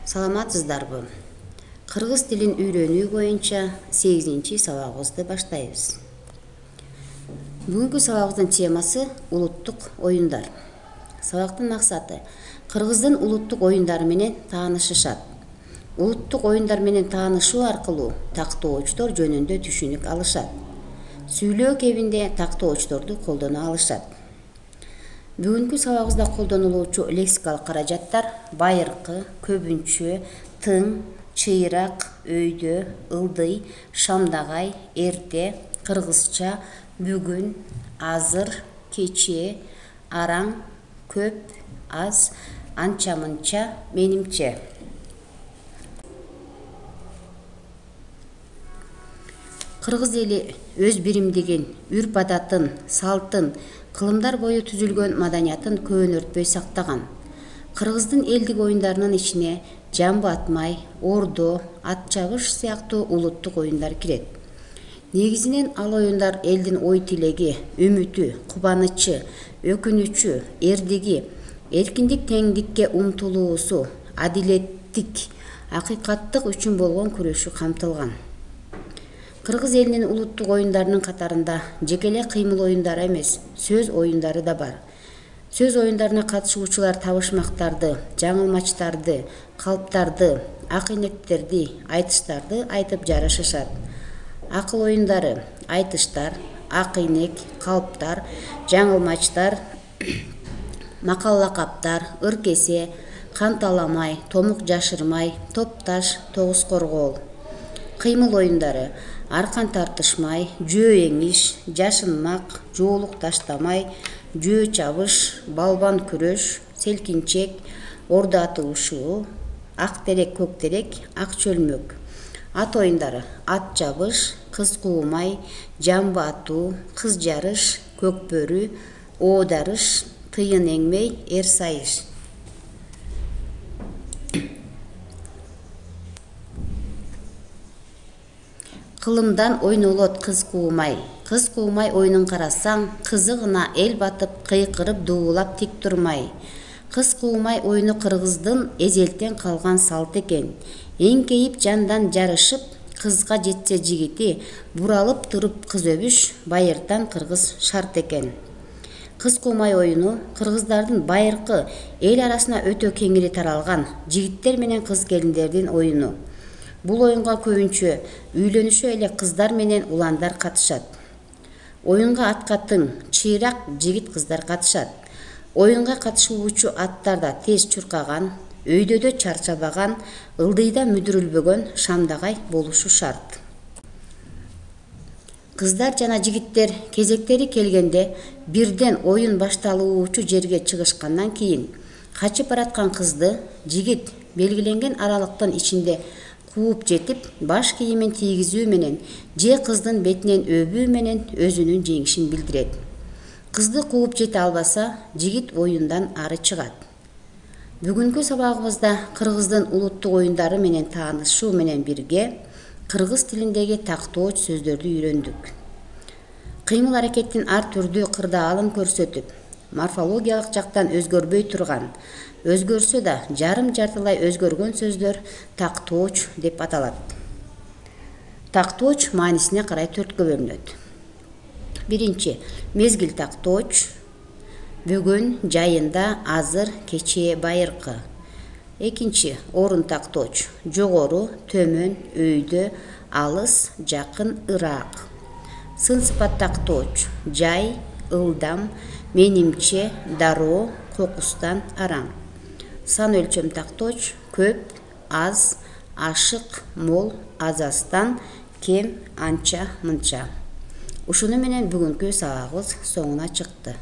Саламатсыздарбы? Кыргыз тилин үйрөнүү боюнча 8-чи сабагыбызды баштайбыз. Бүгүнкү сабагыбыздын темасы улуттук оюндар. Сабактын максаты кыргыздын улуттук оюндары менен таанышышат. Улуттук оюндар менен таанышуу аркылуу тактоочтор жөнүндө түшүнүк алышат. Сүйлөө кебинде тактоочторду колдоно алышат. Бүгүнкү сабагыбызда колдонулуучу лексикалык каражаттар байыркы, көбүнчө, тың, чыйрак, өйдө, ылдый, шамдагай, эрте, кыргызча, бүгүн, азыр, кечээ, араң, көп, аз, анча-мынча, менимче. Кыргыз эли өз биримдигин, үрп-адатын, салтын, кылымдар бою түзүлгөн маданиятын көөнөртпөй сактаган. Кыргыздын элдик оюндарынын ичине жамбы атмай, ордо, ат чабыш сыяктуу улуттук оюндар кирет. Негизинен ал оюндар элдин ой тилеги, үмүтү, кубанычы, өкүнүчү, эрдиги, эркиндик теңдикке умтулуусу, адилеттик, акыйкаттык үчүн болгон күрөшү камтылган. Кыргыз элинин улуттук оюндарынын катарында жекеле кыймыл оюндары эмес, сөз оюндары да бар. Сөз оюндарына катышуучулар табышмактарды, жаңылмачтарды, калптарды, ак инектерди, айтыштарды айтып жарышышат. Акыл оюндары, айтыштар, ак инек, калптар, жаңылмачтар, макал-лакаптар, ыркесе, канталамай, томук жашырмай, топташ, тогуз коргоол. Кыймыл оюндары аркан тартышмай, жөө эңиш, жашынмак, жоолук таштамай, жөө чабыш, балбан күрөш, селкинчек, орду атышуу, ак терек, көк терек, ак чөлмөк. Ат оюндары ат чабыш, кыз куумай, жамбы атуу, кыз жарыш, көкбөрү, оодарыш, тыйын эңмей, эр сайыш. Кылымдан ойнолот кыз куумай. Кыз куумай ойнун карасаң, кызыгына эл батып, кыйкырып, дуулап тик турмай. Кыз куумай ойну кыргыздын эзелтен калган салт экен. Эңкейип жандан жарышып, кызга жетсе жигити, буралып туруп кыз өбүш, байыртан кыргыз шарт экен. Кыз куумай оюну кыргыздардын байыркы эл арасына өтө кеңири таралган жигиттер менен кыз келиндердин оюну. Бул оюнга көбүнчө үйлөнүшө эле кыздар менен уландар катышат. Оюнга атка тың, чыйрак жигит кыздар катышат. Оюнга катышуучу аттар да тез чуркаган, өйдөдө чарчабаган, ылдыйда мүдүрүлбөгөн, шамдагай болушу шарт. Кыздар жана жигиттер кезектери келгенде бирден оюн башталуучу жерге чыгышкандан кийин качып бараткан кызды жигит белгиленген аралыктын ичинде кууп жетип, баш кийимин тийгизүү менен же кыздын бетинен өбүү менен өзүнүн жеңишин билдирет. Кызды кууп жете албаса, жигит оюндан ары чыгат. Бүгүнкү сабагыбызда кыргыздын улуттук оюндары менен таанышуу менен бирге кыргыз тилиндеги тактооч сөздөрдү үйрөндүк. Кыймыл аракеттин ар түрдүү кырдаалын көрсөтүп, морфологиялык жактан өзгөрбөй турган, өзгөрсө да жарым-жартылай өзгөргөн сөздөр тактооч деп аталат. Тактооч маанисине карай төрткө бөлүнөт. Биринчи, мезгил тактооч, бүгүн, жайында, азыр, кечээ, байыркы. Экинчи, орун тактооч, жогору, төмөн, өйдө, алыс, жакын, ыраак. Сын сыпат тактооч, жай, ылдам, менимче, дароо, кокустан, араң. Сан өлчөм тактооч, көп, аз, ашык, мол, аз-аздан, кем, анча, мынча. Ушуну менен бүгүнкү сабагыбыз соңуна чыкты.